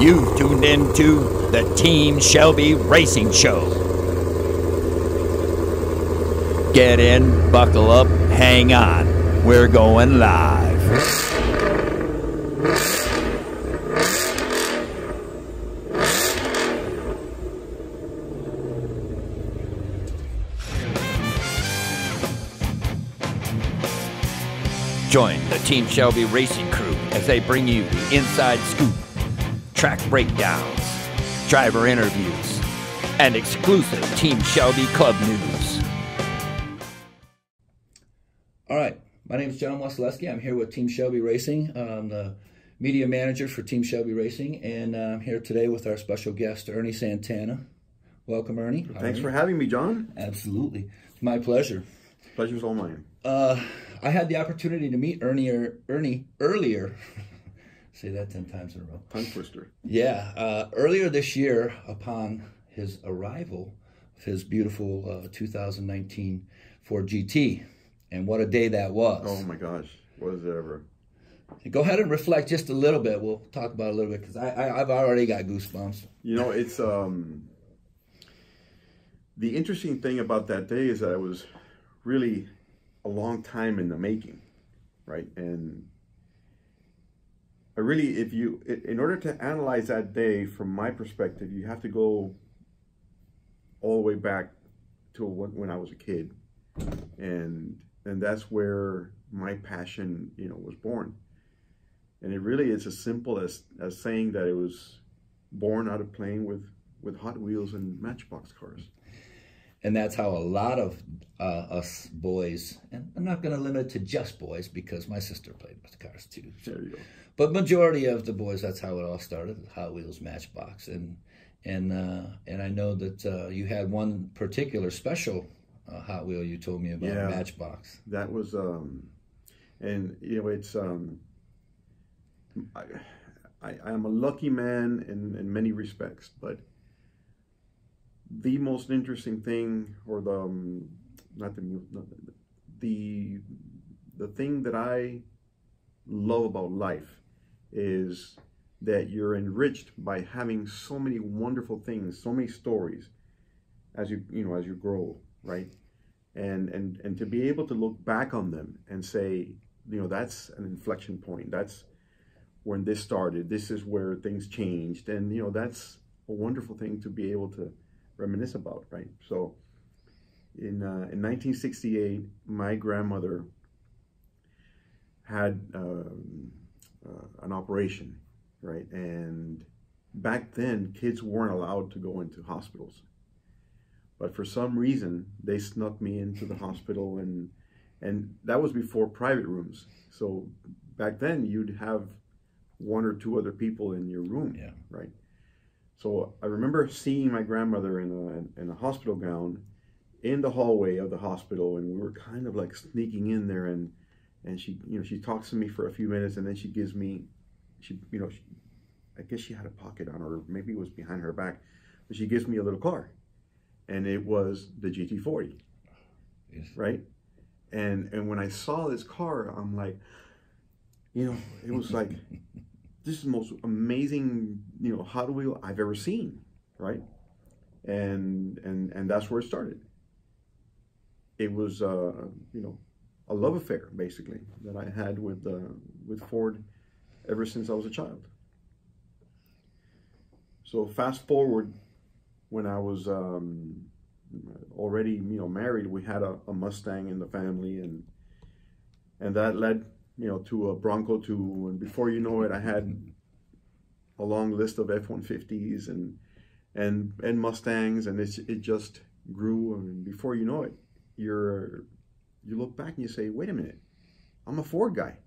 You've tuned into the Team Shelby Racing Show. Get in, buckle up, hang on. We're going live. Join the Team Shelby Racing Crew as they bring you the inside scoop, track breakdowns, driver interviews, and exclusive Team Shelby Club news. All right, my name is John Wasileski. I'm here with Team Shelby Racing. I'm the media manager for Team Shelby Racing, and I'm here today with our special guest, Ernie Santana. Welcome, Ernie. Thanks for having me, John. Absolutely. My pleasure. Pleasure's all mine. I had the opportunity to meet Ernie earlier. Say that 10 times in a row. Tongue twister. Yeah, earlier this year upon his arrival of his beautiful 2019 Ford GT. And what a day that was. Oh my gosh, was it ever. Go ahead and reflect just a little bit. We'll talk about it a little bit because I've already got goosebumps. You know, it's the interesting thing about that day is that it was really a long time in the making, right? And I really, in order to analyze that day from my perspective, you have to go all the way back to when I was a kid, and that's where my passion, was born. And it really is as simple as saying that it was born out of playing with Hot Wheels and Matchbox cars. And that's how a lot of us boys, and I'm not going to limit it to just boys because my sister played with cars too. So. There you go. But majority of the boys, that's how it all started, Hot Wheels, Matchbox. And I know that you had one particular special Hot Wheel you told me about, yeah, Matchbox. That was, it's, I am a lucky man in many respects, but the most interesting thing, or the thing that I love about life is that you're enriched by having so many wonderful things, so many stories as you grow, right? And to be able to look back on them and say, that's an inflection point. That's when this started. This is where things changed. And, that's a wonderful thing to be able to reminisce about, right? So in 1968, my grandmother had an operation, right? And back then, kids weren't allowed to go into hospitals. But for some reason, they snuck me into the hospital, and that was before private rooms. So back then, you'd have one or two other people in your room, yeah, right? So I remember seeing my grandmother in a hospital gown in the hallway of the hospital, and we were kind of like sneaking in there, and she she talks to me for a few minutes, and then she gives me I guess she had a pocket on her, or maybe it was behind her back, but she gives me a little car. And it was the GT40, yes, right? And when I saw this car, I'm like, it was like, this is the most amazing, Hot Wheel I've ever seen, right? And that's where it started. It was, a love affair, basically, that I had with Ford ever since I was a child. So fast forward, when I was already, married, we had a Mustang in the family, and that led, to a Bronco too. And before you know it, I had a long list of F-150s and Mustangs, and it just grew. And before you know it, you look back and you say, wait a minute, I'm a Ford guy.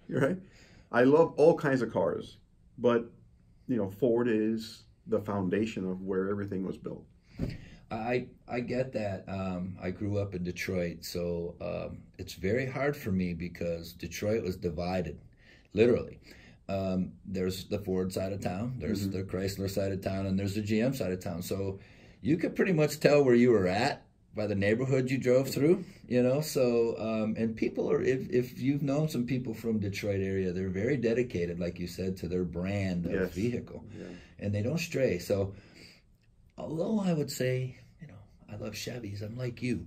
You're right. I love all kinds of cars, but Ford is the foundation of where everything was built. I get that. I grew up in Detroit, so it's very hard for me because Detroit was divided, literally. There's the Ford side of town, there's the Chrysler side of town, and there's the GM side of town. So you could pretty much tell where you were at by the neighborhood you drove through, you know. So and people are, if you've known some people from Detroit area, they're very dedicated, like you said, to their brand of vehicle, and they don't stray. So although I would say, you know, I love Chevys, I'm like you.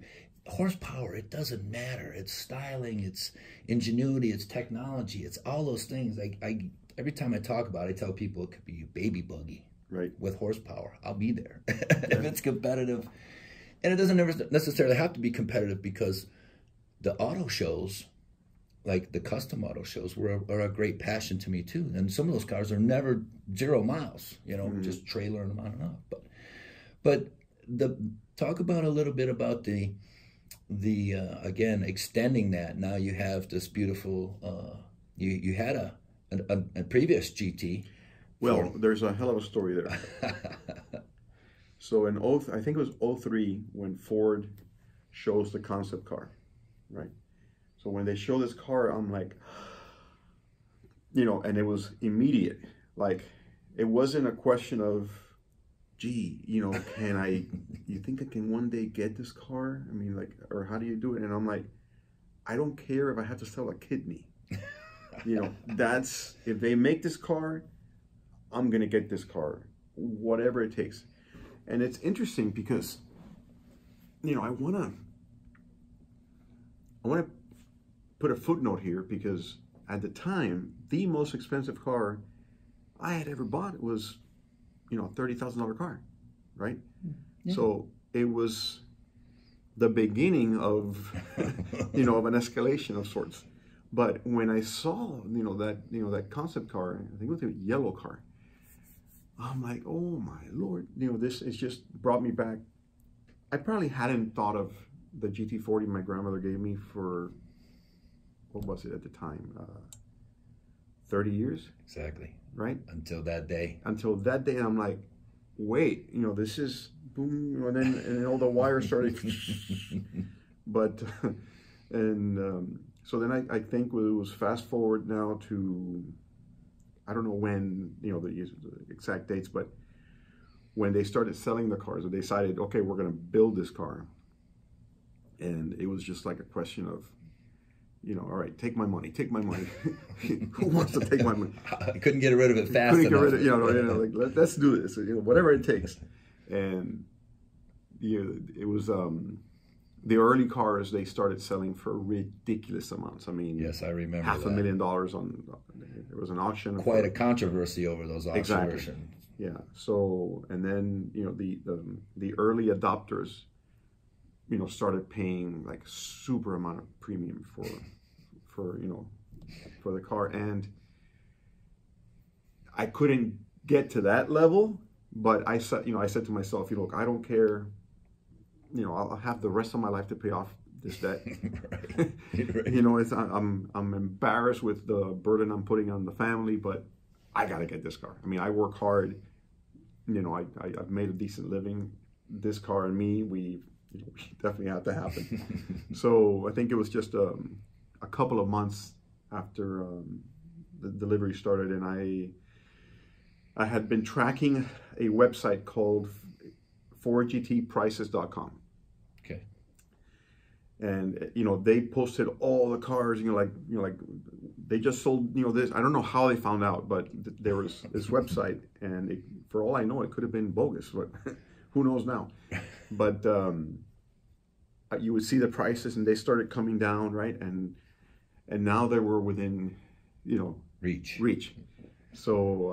Horsepower, it doesn't matter. It's styling, it's ingenuity, it's technology, it's all those things. I every time I talk about it, I tell people it could be a baby buggy, right, with horsepower. I'll be there if it's competitive. And it doesn't necessarily have to be competitive, because the auto shows, like the custom auto shows, are a great passion to me too. And some of those cars are never 0 miles, you know, just trailering them on and off. But talk about a little bit about the again, extending that. Now you have this beautiful. You had a previous GT. Well, there's a hell of a story there. So I think it was 03 when Ford shows the concept car, right? So when they show this car, I'm like, you know, and it was immediate. Like, it wasn't a question of, gee, you know, you think I can one day get this car? I mean, like, or how do you do it? And I'm like, I don't care if I have to sell a kidney. You know, if they make this car, I'm going to get this car, whatever it takes. And it's interesting because, you know, I want to put a footnote here, because at the time, the most expensive car I had ever bought was, you know, a $30,000 car, right? Yeah. So it was the beginning of, you know, of an escalation of sorts. But when I saw, that concept car, I think it was a yellow car, I'm like, oh my Lord, you know, this is just brought me back. I probably hadn't thought of the GT40 my grandmother gave me for, what was it at the time? 30 years? Exactly. Right? Until that day. Until that day, and I'm like, wait, you know, this is boom, and then all the wires started. But, so then I think it was fast forward now to, I don't know when, you know, the exact dates, but when they started selling the cars, they decided, okay, we're going to build this car. And it was just like a question of, you know, all right, take my money, take my money. Who wants to take my money? I couldn't get rid of it fast enough. Get rid of, you know, like, let's do this, you know, whatever it takes. And you know, it was the early cars, they started selling for ridiculous amounts. I mean, yes, I remember $500,000 on. There was an auction. Quite a controversy over those auction exactly. versions. Yeah. So, and then, you know, the early adopters, you know, started paying like super amount of premium for you know, for the car. And I couldn't get to that level, but I said to myself, you know, look, I don't care, you know, I'll have the rest of my life to pay off this debt. Right. You know, I'm embarrassed with the burden I'm putting on the family, but I got to get this car. I mean, I work hard, you know, I've made a decent living. This car and me, we definitely had to happen. So I think it was just a couple of months after the delivery started, and I had been tracking a website called FordGTPrices.com. Okay. And you know, they posted all the cars. Like they just sold. You know, this. I don't know how they found out, but there was this website, and for all I know, it could have been bogus. But who knows now? But you would see the prices, and they started coming down, right? And now they were within, you know, reach. So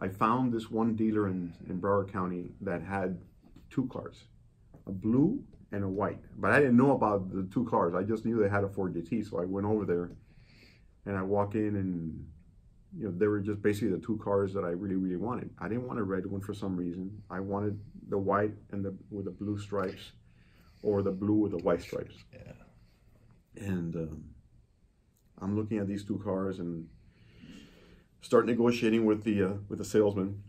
I found this one dealer in Broward County that had two cars, a blue and a white. But I didn't know about the two cars. I just knew they had a Ford GT. So I went over there, and I walk in, and you know, they were just basically the two cars that I really, really wanted. I didn't want a red one for some reason. I wanted the white and with the blue stripes, or the blue with the white stripes. Yeah. And I'm looking at these two cars and start negotiating with the salesman.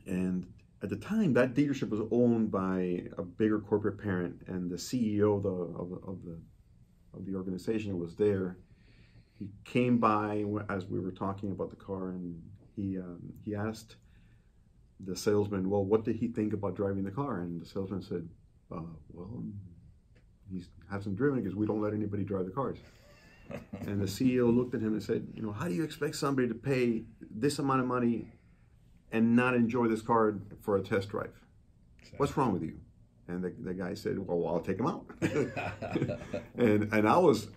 And at the time, that dealership was owned by a bigger corporate parent, and the CEO of the organization was there. He came by as we were talking about the car, and he asked the salesman, well, what did he think about driving the car? And the salesman said, Well, he hasn't driven because we don't let anybody drive the cars. And the CEO looked at him and said, you know, how do you expect somebody to pay this amount of money and not enjoy this car for a test drive? What's wrong with you? And the guy said, well, I'll take him out. and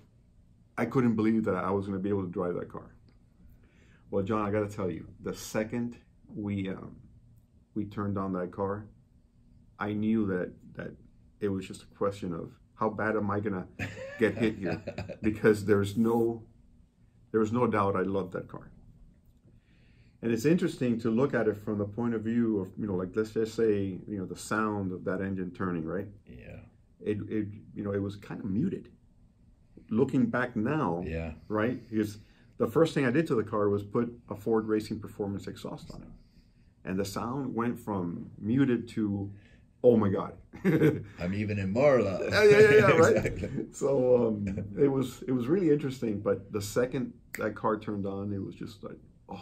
I couldn't believe that I was going to be able to drive that car. Well, John, I got to tell you, the second we turned on that car, I knew that it was just a question of how bad am I going to get hit here? Because there was no doubt I loved that car. And it's interesting to look at it from the point of view of, you know, like, let's just say, you know, the sound of that engine turning, right? Yeah. It was kind of muted. Looking back now, Yeah. right? Because the first thing I did to the car was put a Ford Racing Performance exhaust on it. And the sound went from muted to, oh my God. I'm even in more love. Yeah, right? Exactly. So it was really interesting. But the second that car turned on, it was just like, oh,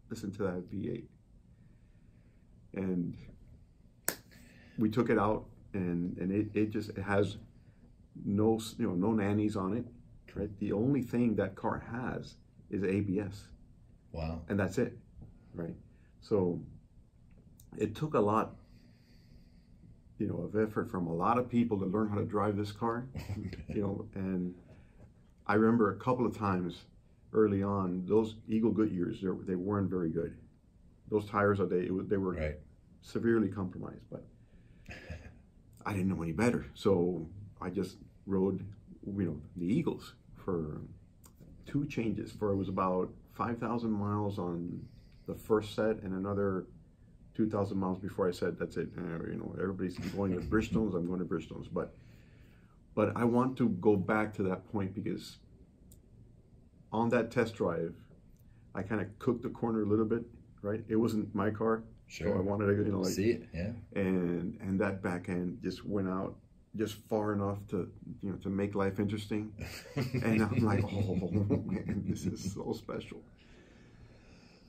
listen to that V8. And we took it out, and it has no nannies on it. Right? The only thing that car has is ABS. Wow. And that's it. Right? So it took a lot, you know, of effort from a lot of people to learn how to drive this car. You know, and I remember a couple of times early on, those Eagle Goodyears, they weren't very good. Those tires, they were right. severely compromised, but I didn't know any better. So I just rode, you know, the Eagles for 2 changes. It was about 5,000 miles on the first set and another 2,000 miles before I said, that's it. You know, everybody's going to Bridgestones, I'm going to Bridgestones. But I want to go back to that point because on that test drive, I kind of cooked the corner a little bit, right? It wasn't my car. Sure. So I wanted to, you know, like, see it, yeah. And that back end just went out just far enough to, you know, to make life interesting. And I'm like, oh man, this is so special.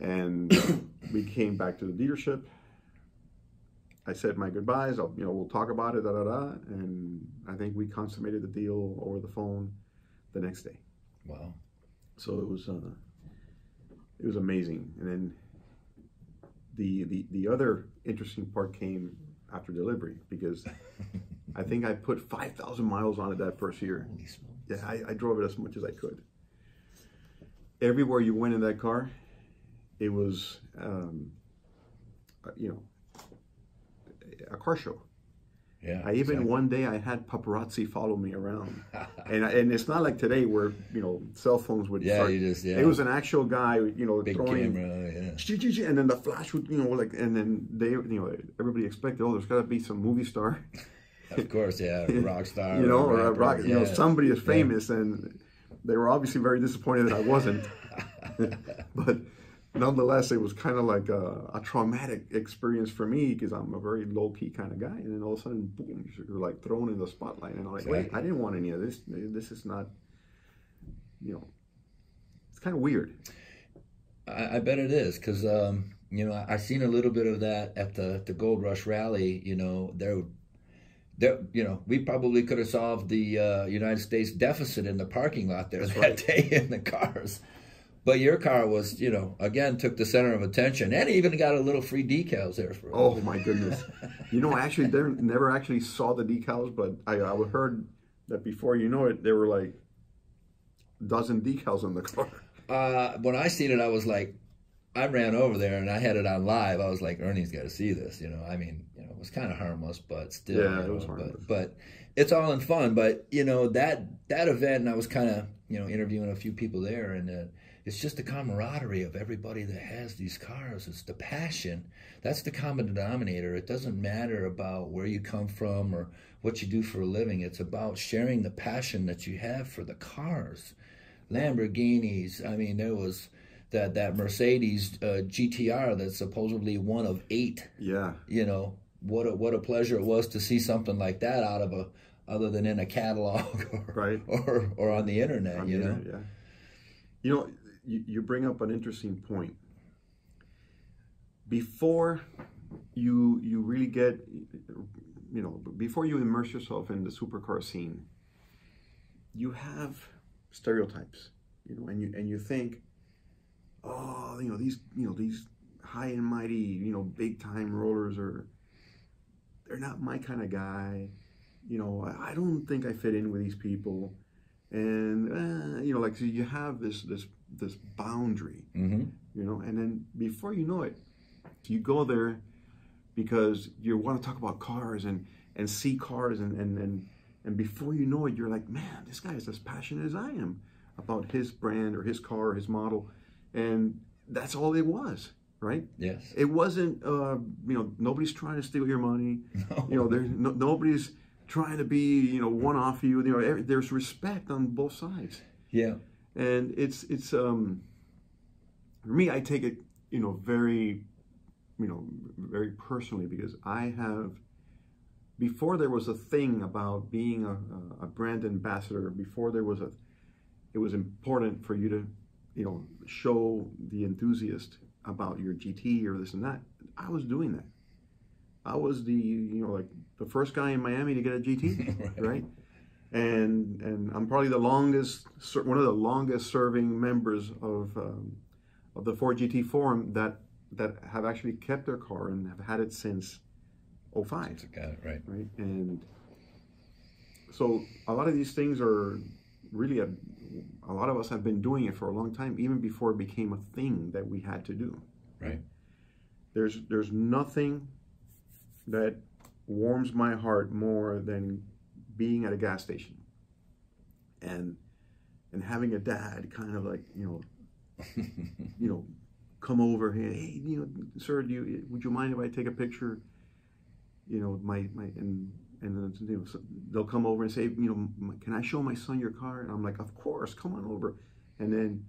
And we came back to the dealership. I said my goodbyes. We'll talk about it, and I think we consummated the deal over the phone the next day. Wow. So it was amazing. And then the other interesting part came after delivery, because I think I put 5,000 miles on it that first year. Holy smokes. Yeah, I drove it as much as I could. Everywhere you went in that car, it was, you know, a car show. Yeah. One day I had paparazzi follow me around, and it's not like today where, you know, cell phones would. Yeah, start. It was an actual guy, you know, big throwing camera, yeah. And then the flash would, you know, like, and then they, you know, everybody expected, oh, there's got to be some movie star. Of course, yeah, rock star. You know, or a rock, yeah. you know, somebody is famous, and they were obviously very disappointed that I wasn't. But nonetheless, it was kind of like a traumatic experience for me, because I'm a very low-key kind of guy. And then all of a sudden, boom, you're like thrown in the spotlight. And I'm like, wait, I didn't want any of this. This is not, you know, it's kind of weird. I bet it is, because, you know, I seen a little bit of that at the Gold Rush Rally. You know, you know, we probably could have solved the United States deficit in the parking lot there that day in the cars. But your car was, you know, again, took the center of attention, and even got a little free decals there for. Oh my goodness! You know, actually, they never actually saw the decals, but I heard that before you know it, there were like a dozen decals on the car. When I seen it, I was like, I ran over there and I had it on live. I was like, Ernie's got to see this, you know. I mean, you know, it was kind of harmless, but still, yeah, you know, it was harmless. But it's all in fun. But you know, that event, and I was kind of, you know, interviewing a few people there, and it's just the camaraderie of everybody that has these cars. It's the passion. That's the common denominator. It doesn't matter about where you come from or what you do for a living. It's about sharing the passion that you have for the cars. Lamborghinis. I mean, there was that Mercedes GTR that's supposedly one of 8. Yeah. You know, what a pleasure it was to see something like that out of other than in a catalog or on the internet. You know. Yeah. You know, you bring up an interesting point. Before you really get you know, before you immerse yourself in the supercar scene, you have stereotypes, you know, and you think, oh, these high and mighty, you know, big time rollers they're not my kind of guy. You know, I don't think I fit in with these people. And you know, like, so you have this boundary, Mm-hmm. you know, and then before you know it, you go there because you want to talk about cars and see cars, and before you know it, you're like, man, this guy is as passionate as I am about his brand or his car or his model, and that's all it was, right? Yes. It wasn't, you know, nobody's trying to steal your money. No. You know, there's nobody's trying to be, you know, one off you. You know, there's respect on both sides. Yeah. And it's for me, I take it, you know, very, you know, very personally, because I have, before there was a thing about being a brand ambassador, before there was it was important for you to, you know, show the enthusiast about your GT or this and that. I was doing that. I was the, you know, like the first guy in Miami to get a GT, right? And I'm probably one of the longest serving members of the Ford GT Forum that have actually kept their car and have had it since 05. Got it, right. Right, and so a lot of these things are really a lot of us have been doing it for a long time, even before it became a thing that we had to do. Right. There's nothing that warms my heart more than being at a gas station and having a dad kind of like, you know, come over here, hey, you know, sir, would you mind if I take a picture? You know, and you know, so they'll come over and say, you know, can I show my son your car? And I'm like, of course, come on over. And then,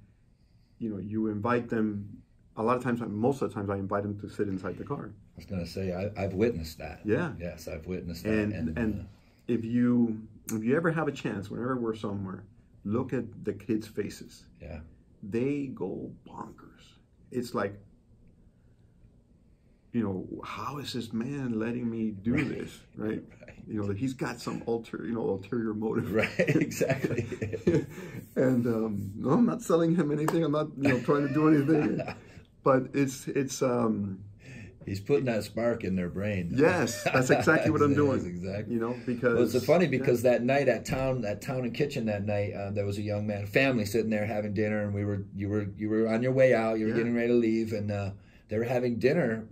you know, you invite them. A lot of times, most of the times, I invite them to sit inside the car. I was going to say, I've witnessed that. Yeah. Yes, I've witnessed that. And if you ever have a chance, whenever we're somewhere, look at the kids' faces. Yeah. They go bonkers. It's like, you know, how is this man letting me do this, right? Right. You know, that he's got some ulterior motive. Right, exactly. And no, I'm not selling him anything. I'm not, you know, trying to do anything. But it's he's putting that spark in their brain. Yes, that's exactly what I'm doing. Exactly. You know, because well, it's funny because that night at Town and Kitchen that night, there was a young man, family sitting there having dinner, and you were on your way out. You were getting ready to leave, and they were having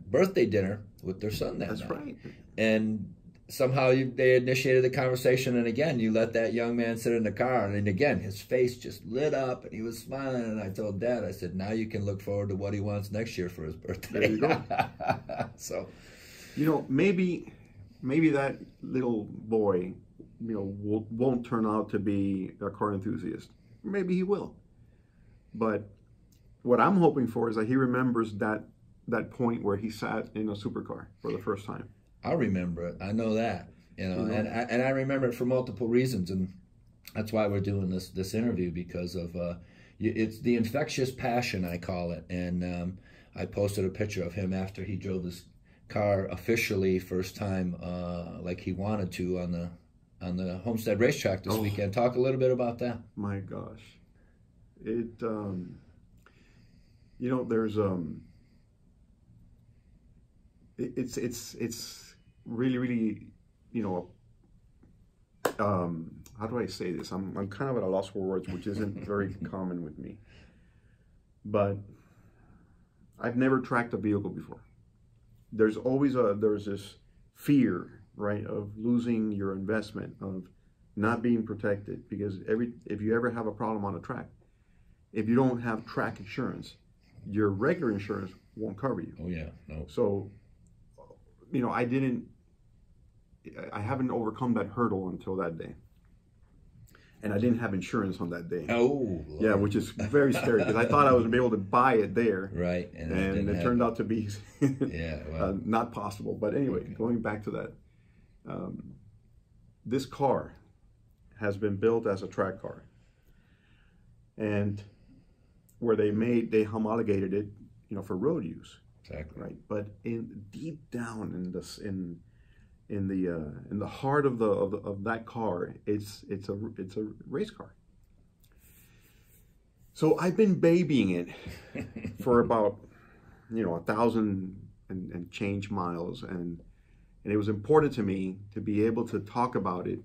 birthday dinner with their son that night. That's right. And somehow they initiated the conversation, and again, you let that young man sit in the car, and again, his face just lit up, and he was smiling, and I told Dad, I said, now you can look forward to what he wants next year for his birthday. There you go. So, you know, maybe that little boy, you know, won't turn out to be a car enthusiast. Maybe he will. But what I'm hoping for is that he remembers that point where he sat in a supercar for the first time. I'll remember it. I know that, you know, and I remember it for multiple reasons, and that's why we're doing this interview, because of it's the infectious passion, I call it. And I posted a picture of him after he drove his car officially first time, like he wanted to, on the Homestead racetrack this weekend. Talk a little bit about that. My gosh, it you know, there's it's really, you know, how do I say this? I'm kind of at a loss for words, which isn't very common with me. But I've never tracked a vehicle before. There's this fear, right, of losing your investment, of not being protected, because if you ever have a problem on a track, if you don't have track insurance, your regular insurance won't cover you. Oh yeah, no. So, you know, I haven't overcome that hurdle until that day. And I didn't have insurance on that day. Oh, Lord. Yeah, which is very scary, because I thought I was going to be able to buy it there. Right. And it turned out to be well. not possible. But anyway, going back to that, this car has been built as a track car. And where they homologated it, you know, for road use. Exactly. Right. But deep down in the heart of that car, it's a race car. So I've been babying it for about 1,000 and change miles, and it was important to me to be able to talk about it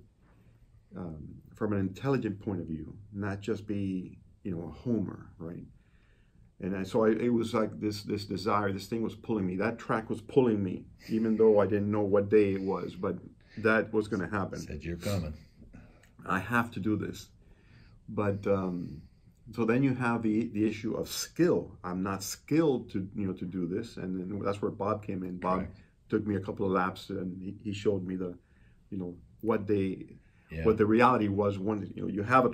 from an intelligent point of view, not just be a homer, right? And so it was like this desire, this thing was pulling me. That track was pulling me, even though I didn't know what day it was, but that was going to happen. Said you're coming. I have to do this. But so then you have the issue of skill. I'm not skilled to to do this, and then that's where Bob came in. Bob Correct. took me a couple of laps, and he showed me the what the reality was. When you have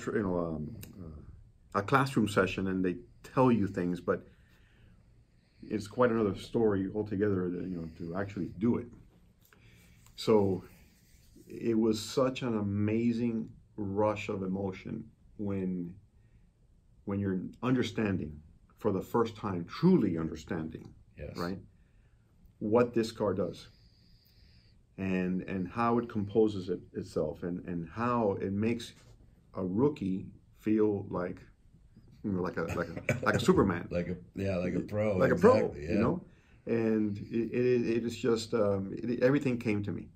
a classroom session and they tell you things, but it's quite another story altogether to actually do it. So it was such an amazing rush of emotion when you're understanding for the first time, truly understanding, Yes. right, what this car does and how it composes itself and how it makes a rookie feel like like a Superman, like a pro, like exactly, a pro, yeah. And it is just everything came to me,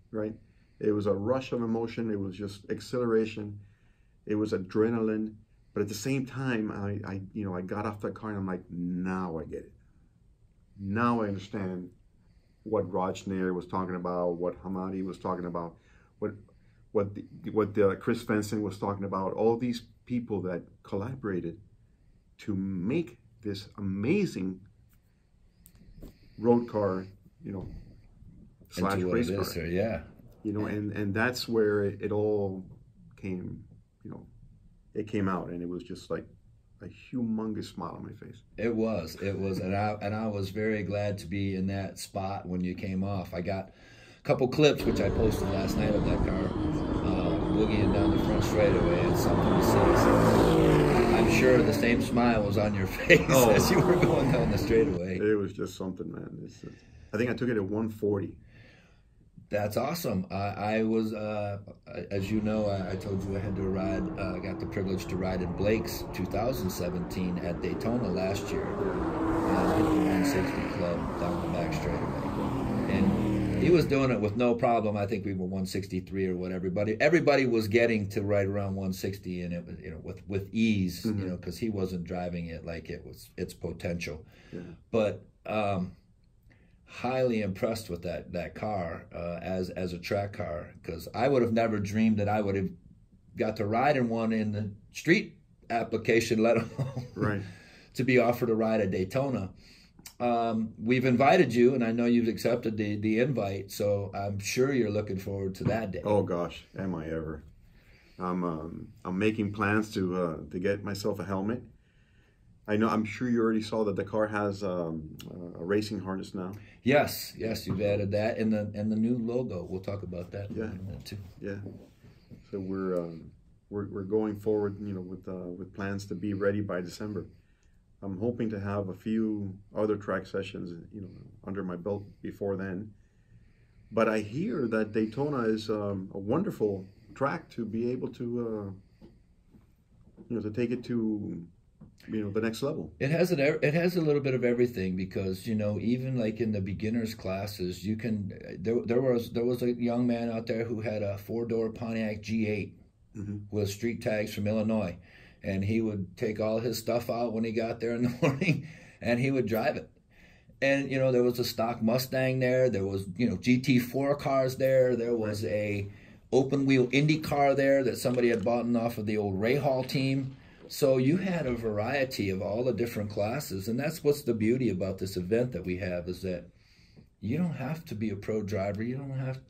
right? It was a rush of emotion. It was just exhilaration. It was adrenaline. But at the same time, I got off the car and I'm like, now I get it. Now I understand what Raj Nair was talking about, what Hamadi was talking about, what Chris Fenson was talking about. All these people that collaborated to make this amazing road car, slash Into what race it car. is, sir, yeah. And that's where it all came, it came out, and it was just like a humongous smile on my face. It was, and I was very glad to be in that spot when you came off. I got a couple clips which I posted last night of that car, boogieing down the front straightaway. It's something to see. So I'm sure the same smile was on your face as you were going down the straightaway. It was just something, man. I think I took it at 140. That's awesome. I was, as you know, I told you I had to ride, got the privilege to ride in Blake's 2017 at Daytona last year. Hit the 160 club down the back straightaway. And he was doing it with no problem. I think we were 163 or whatever. Everybody was getting to right around 160, and it was, with ease, because he wasn't driving it like it was its potential. Yeah. But highly impressed with that car as a track car, because I would have never dreamed that I would have got to ride in one in the street application, let alone to be offered a ride at Daytona. We've invited you, and I know you've accepted the invite, so I'm sure you're looking forward to that day. Oh gosh, am I ever? I'm making plans to get myself a helmet. I'm sure you already saw that the car has a racing harness now. Yes, you've added that, and the new logo. We'll talk about that in a minute too. Yeah. So we're going forward, with plans to be ready by December. I'm hoping to have a few other track sessions, under my belt before then. But I hear that Daytona is a wonderful track to be able to, to take it to, the next level. It has a little bit of everything, because even like in the beginners classes, you can. There was a young man out there who had a 4-door Pontiac G8 with street tags from Illinois. And he would take all his stuff out when he got there in the morning, and he would drive it. And, there was a stock Mustang there. There was, GT4 cars there. There was a open-wheel Indy car there that somebody had bought off of the old Ray Hall team. So you had a variety of all the different classes. And that's what's the beauty about this event that we have, is that you don't have to be a pro driver. You don't have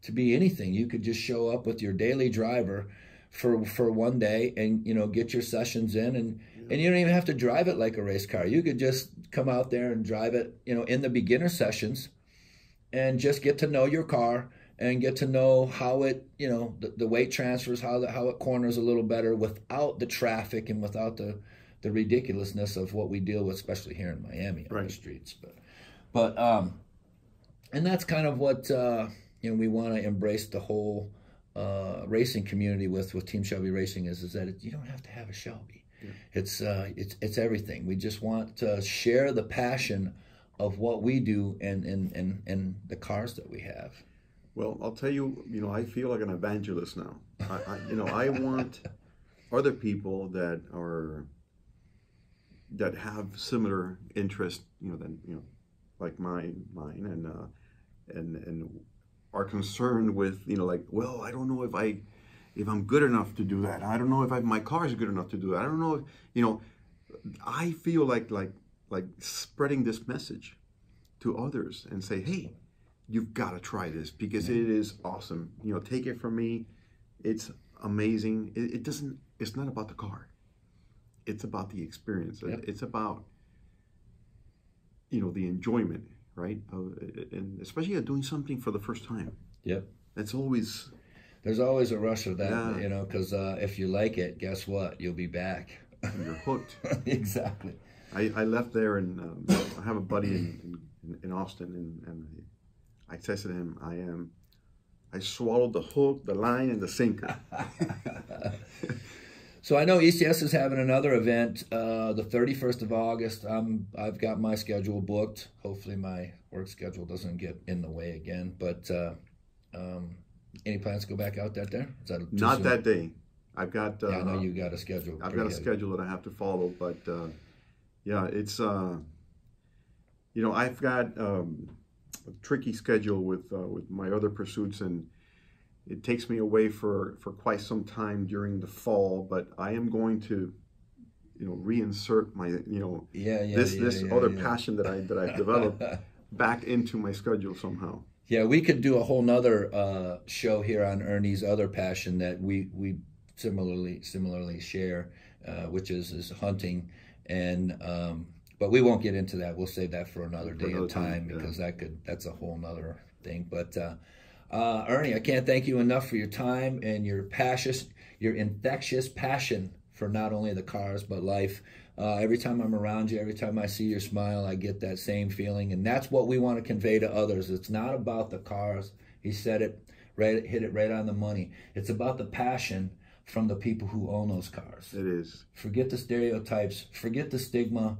to be anything. You could just show up with your daily driver for one day and get your sessions in, and you don't even have to drive it like a race car. You could just come out there and drive it in the beginner sessions and just get to know your car and get to know how it the weight transfers, how it corners a little better without the traffic and without the ridiculousness of what we deal with, especially here in Miami on the streets. But and that's kind of what we want to embrace the whole racing community with Team Shelby Racing is that you don't have to have a Shelby. Yeah. It's everything. We just want to share the passion of what we do and the cars that we have. Well, I'll tell you, I feel like an evangelist now. I want other people that have similar interests, like mine, and are concerned with, well, I don't know if I'm good enough to do that. I don't know if my car is good enough to do that. I don't know if, I feel like spreading this message to others and say, hey, you've got to try this because it is awesome. Take it from me. It's amazing. It's not about the car. It's about the experience. Yep. It's about, the enjoyment, right? And especially doing something for the first time. Yep. There's always a rush of that, because if you like it, guess what? You'll be back. You're hooked. Exactly. I left there and I have a buddy in Austin and I said to him, I swallowed the hook, the line, and the sinker. So I know ECS is having another event the 31st of August. I've got my schedule booked. Hopefully my work schedule doesn't get in the way again. But any plans to go back out there? Is that not soon? that day. I've got. I know you got a schedule. I've got a schedule that I have to follow, but yeah, it's. I've got a tricky schedule with my other pursuits, and it takes me away for quite some time during the fall. But I am going to, reinsert my, this other passion that I've developed back into my schedule somehow. Yeah, we could do a whole nother show here on Ernie's other passion that we similarly share, which is hunting, and but we won't get into that. We'll save that for another day of time because that's a whole nother thing. But Ernie, I can't thank you enough for your time and your infectious passion for not only the cars but life. Every time I'm around you, every time I see your smile, I get that same feeling, and that's what we want to convey to others. It's not about the cars. He said it right, hit it right on the money. It's about the passion from the people who own those cars. It is. Forget the stereotypes. Forget the stigma.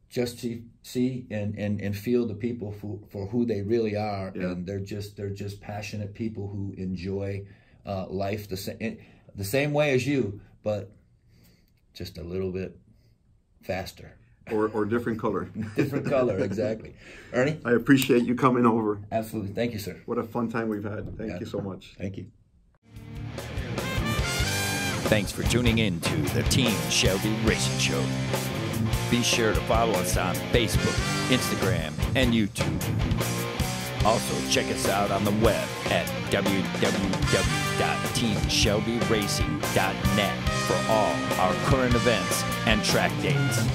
Just to see and feel the people for who they really are, and they're just passionate people who enjoy life the same way as you, but just a little bit faster. Or different color. Different color, exactly. Ernie? I appreciate you coming over. Absolutely. Thank you, sir. What a fun time we've had. Thank you so much. Thank you. Thanks for tuning in to the Team Shelby Racing Show. Be sure to follow us on Facebook, Instagram, and YouTube. Also, check us out on the web at www.teamshelbyracing.net for all our current events and track dates.